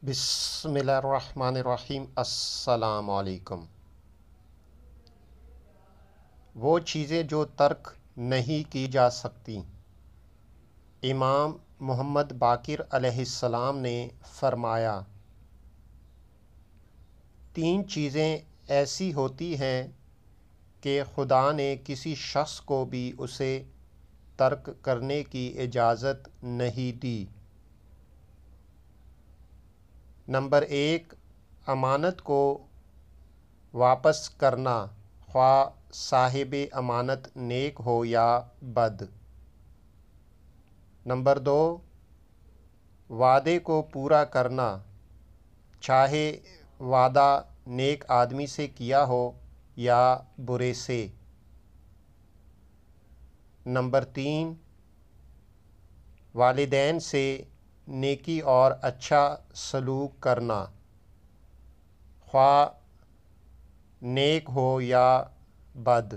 بسم اللہ الرحمن الرحیم۔ السلام علیکم۔ وہ چیزیں جو ترک نہیں کی جا سکتی۔ امام محمد باقر علیہ السلام نے فرمایا، تین چیزیں ایسی ہوتی ہیں کہ خدا نے کسی شخص کو بھی اسے ترک کرنے کی اجازت نہیں دی۔ نمبر 1، امانت کو واپس کرنا، خواہ صاحب امانت نیک ہو یا بد۔ نمبر 2، وعدے کو پورا کرنا، چاہے وعدہ نیک آدمی سے کیا ہو یا برے سے۔ نمبر 3، والدین سے نیکی اور اچھا سلوک کرنا، خواہ نیک ہو یا بد۔